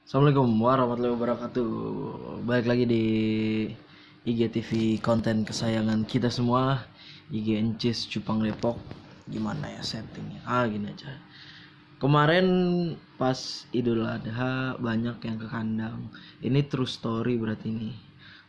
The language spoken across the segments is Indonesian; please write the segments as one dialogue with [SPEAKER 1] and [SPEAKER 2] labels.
[SPEAKER 1] Assalamualaikum warahmatullahi wabarakatuh. Balik lagi di IGTV konten kesayangan kita semua, IG Encis Cupang Depok. Gimana ya settingnya? Gini aja. Kemarin pas Idul Adha banyak yang ke kandang. Ini true story berarti ini.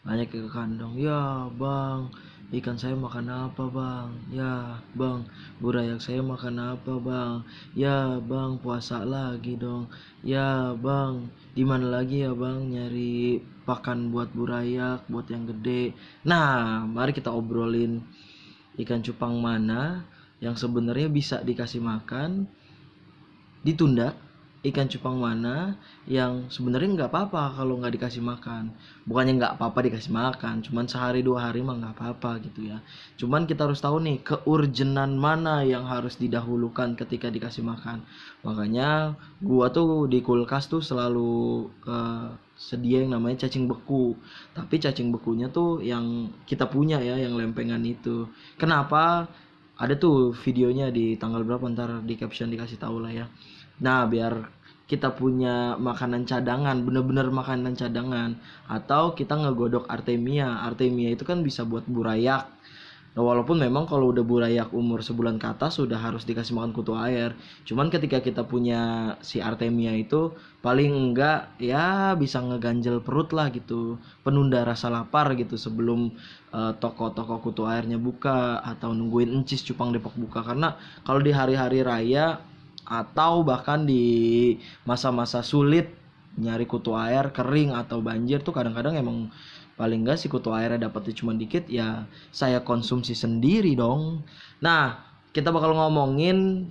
[SPEAKER 1] Banyak yang ke kandang. Ya bang, ikan saya makan apa bang? Ya bang, burayak saya makan apa bang? Ya bang, puasa lagi dong. Ya bang, di mana lagi ya bang nyari pakan buat burayak, buat yang gede. Nah, mari kita obrolin ikan cupang mana yang sebenarnya bisa dikasih makan, ditunda. Ikan cupang mana yang sebenarnya nggak apa-apa kalau nggak dikasih makan. Bukannya nggak apa-apa dikasih makan, cuman sehari 2 hari mah nggak apa-apa gitu ya. Cuman kita harus tahu nih keurgenan mana yang harus didahulukan ketika dikasih makan. Makanya gua tuh di kulkas tuh selalu sedia yang namanya cacing beku. Tapi cacing bekunya tuh yang kita punya ya, yang lempengan itu. Kenapa? Ada tuh videonya di tanggal berapa, ntar di caption dikasih tahu lah ya. Nah, biar kita punya makanan cadangan, bener-bener makanan cadangan. Atau kita ngegodok artemia. Artemia itu kan bisa buat burayak. Nah, walaupun memang kalau udah burayak umur sebulan ke atas sudah harus dikasih makan kutu air. Cuman ketika kita punya si artemia itu paling enggak ya bisa ngeganjel perut lah gitu. Penunda rasa lapar gitu sebelum toko-toko kutu airnya buka atau nungguin Encis Cupang Depok buka. Karena kalau di hari-hari raya atau bahkan di masa-masa sulit nyari kutu air kering atau banjir tuh kadang-kadang emang paling enggak si kutu airnya dapetnya cuma dikit, ya saya konsumsi sendiri dong. Nah, kita bakal ngomongin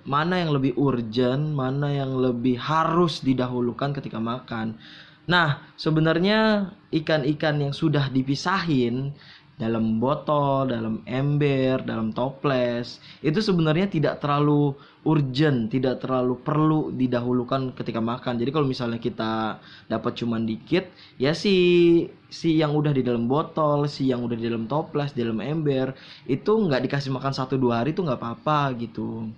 [SPEAKER 1] mana yang lebih urgent, mana yang lebih harus didahulukan ketika makan. Nah, sebenarnya ikan-ikan yang sudah dipisahin dalam botol, dalam ember, dalam toples, itu sebenarnya tidak terlalu urgent, tidak terlalu perlu didahulukan ketika makan. Jadi kalau misalnya kita dapat cuman dikit, ya si yang udah di dalam botol, si yang udah di dalam toples, di dalam ember, itu nggak dikasih makan 1-2 hari itu nggak apa-apa gitu.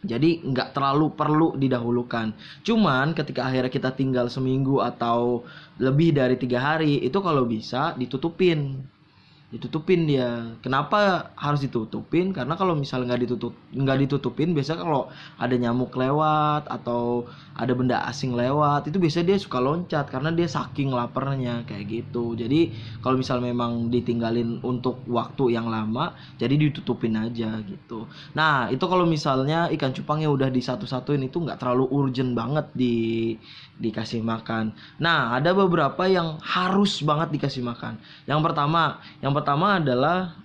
[SPEAKER 1] Jadi nggak terlalu perlu didahulukan. Cuman ketika akhirnya kita tinggal seminggu atau lebih dari 3 hari, itu kalau bisa ditutupin dia. Kenapa harus ditutupin? Karena kalau misalnya nggak ditutupin, biasanya kalau ada nyamuk lewat atau ada benda asing lewat, itu biasanya dia suka loncat karena dia saking laparnya kayak gitu. Jadi kalau misal memang ditinggalin untuk waktu yang lama, jadi ditutupin aja gitu. Nah, itu kalau misalnya ikan cupangnya udah disatu-satuin, itu nggak terlalu urgent banget dikasih makan. Nah, ada beberapa yang harus banget dikasih makan. Yang pertama adalah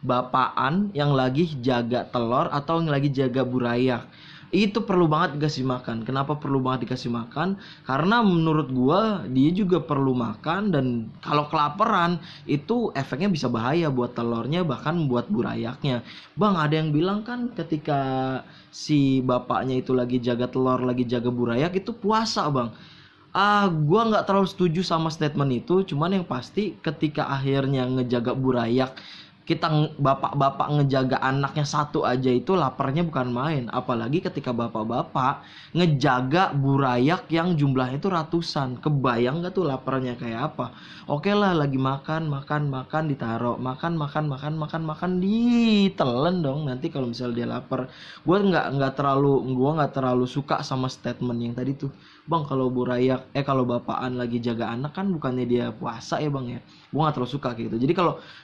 [SPEAKER 1] bapaan yang lagi jaga telur atau yang lagi jaga burayak. Itu perlu banget dikasih makan. Kenapa perlu banget dikasih makan? Karena menurut gua dia juga perlu makan, dan kalau kelaparan itu efeknya bisa bahaya buat telurnya bahkan buat burayaknya. Bang, ada yang bilang kan ketika si bapaknya itu lagi jaga telur, lagi jaga burayak itu puasa, Bang. Gua nggak terlalu setuju sama statement itu. Cuman yang pasti ketika akhirnya ngejaga burayak, kita bapak-bapak ngejaga anaknya satu aja itu laparnya bukan main. Apalagi ketika bapak-bapak ngejaga burayak yang jumlahnya itu ratusan. Kebayang gak tuh laparnya kayak apa? Oke lah, lagi makan ditaruh, makan ditelen dong nanti kalau misalnya dia lapar. Gua nggak terlalu suka sama statement yang tadi tuh. Bang, kalau kalau bapaan lagi jaga anak kan bukannya dia puasa ya bang ya. Gua nggak terlalu suka kayak gitu. Jadi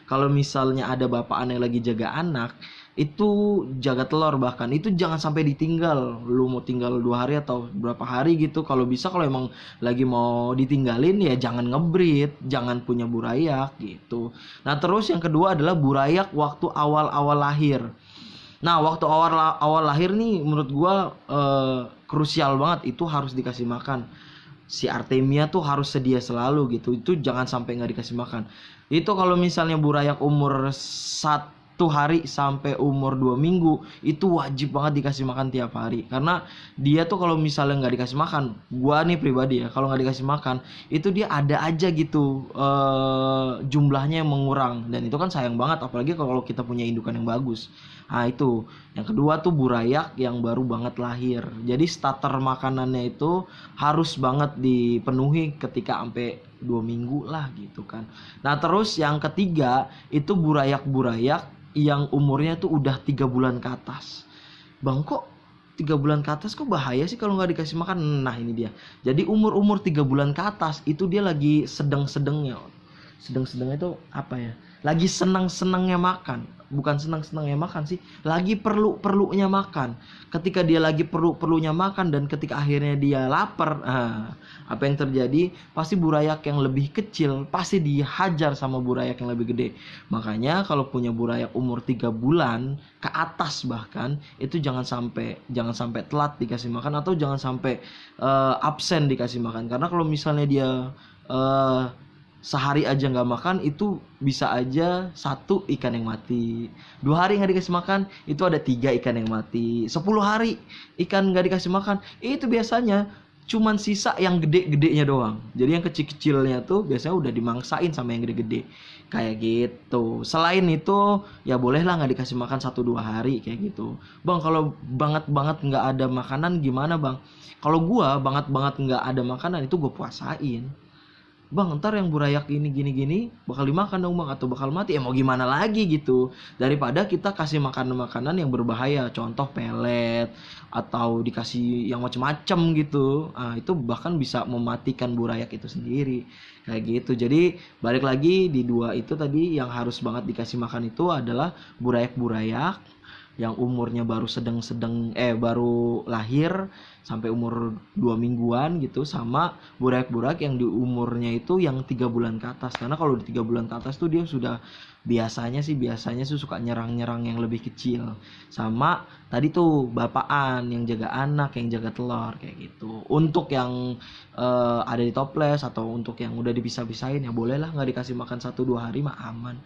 [SPEAKER 1] kalau misalnya ada bapaan yang lagi jaga anak, itu jaga telur bahkan itu jangan sampai ditinggal. Lu mau tinggal 2 hari atau berapa hari gitu, kalau bisa, kalau emang lagi mau ditinggalin ya jangan ngebreed, jangan punya burayak gitu. Nah, terus yang kedua adalah burayak waktu awal-awal lahir. Nah, waktu awal lahir nih menurut gua krusial banget, itu harus dikasih makan. Si artemia tuh harus sedia selalu gitu. Itu jangan sampai nggak dikasih makan. Itu kalau misalnya burayak umur 1 hari sampai umur 2 minggu, itu wajib banget dikasih makan tiap hari. Karena dia tuh kalau misalnya nggak dikasih makan, gua nih pribadi ya, kalau nggak dikasih makan itu dia ada aja gitu jumlahnya yang mengurang, dan itu kan sayang banget. Apalagi kalau kita punya indukan yang bagus. Nah itu. Yang kedua tuh burayak yang baru banget lahir. Jadi starter makanannya itu harus banget dipenuhi ketika sampai 2 minggu lah gitu kan. Nah terus yang ketiga itu burayak-burayak yang umurnya tuh udah 3 bulan ke atas. Bang, kok 3 bulan ke atas kok bahaya sih kalau nggak dikasih makan? Nah ini dia. Jadi umur 3 bulan ke atas itu dia lagi sedang-sedangnya. Sedang-sedangnya itu apa ya? Lagi senang-senangnya makan. Bukan senang-senangnya makan sih, lagi perlu-perlunya makan. Ketika dia lagi perlu-perlunya makan dan ketika akhirnya dia lapar, apa yang terjadi? Pasti burayak yang lebih kecil pasti dihajar sama burayak yang lebih gede. Makanya kalau punya burayak umur 3 bulan ke atas bahkan itu jangan sampai telat dikasih makan atau jangan sampai absen dikasih makan. Karena kalau misalnya dia sehari aja nggak makan itu bisa aja 1 ikan yang mati. 2 hari nggak dikasih makan itu ada 3 ikan yang mati. 10 hari ikan nggak dikasih makan itu biasanya cuman sisa yang gede-gedenya doang. Jadi yang kecil-kecilnya tuh biasanya udah dimangsain sama yang gede-gede kayak gitu. Selain itu ya bolehlah nggak dikasih makan 1-2 hari kayak gitu. Bang, kalau banget nggak ada makanan gimana bang? Kalau gua banget nggak ada makanan itu gue puasain. Bang, ntar yang burayak ini gini-gini bakal dimakan dong bang, atau bakal mati. Mau gimana lagi gitu. Daripada kita kasih makanan-makanan yang berbahaya, contoh pelet atau dikasih yang macem-macem gitu. Itu bahkan bisa mematikan burayak itu sendiri kayak gitu. Jadi balik lagi di 2 itu tadi, yang harus banget dikasih makan itu adalah burayak-burayak yang umurnya baru baru lahir sampai umur 2 mingguan gitu, sama burayak-burayak yang di umurnya itu yang 3 bulan ke atas. Karena kalau di 3 bulan ke atas tuh dia sudah biasanya sih suka nyerang-nyerang yang lebih kecil. Sama tadi tuh bapaan yang jaga anak, yang jaga telur kayak gitu. Untuk yang ada di toples atau untuk yang udah dipisah-pisahin ya bolehlah nggak dikasih makan 1-2 hari mah aman.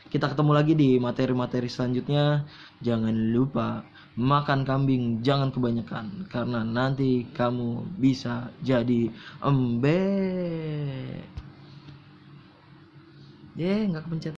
[SPEAKER 1] Kita ketemu lagi di materi-materi selanjutnya. Jangan lupa makan kambing jangan kebanyakan karena nanti kamu bisa jadi embek. Nggak kepencet.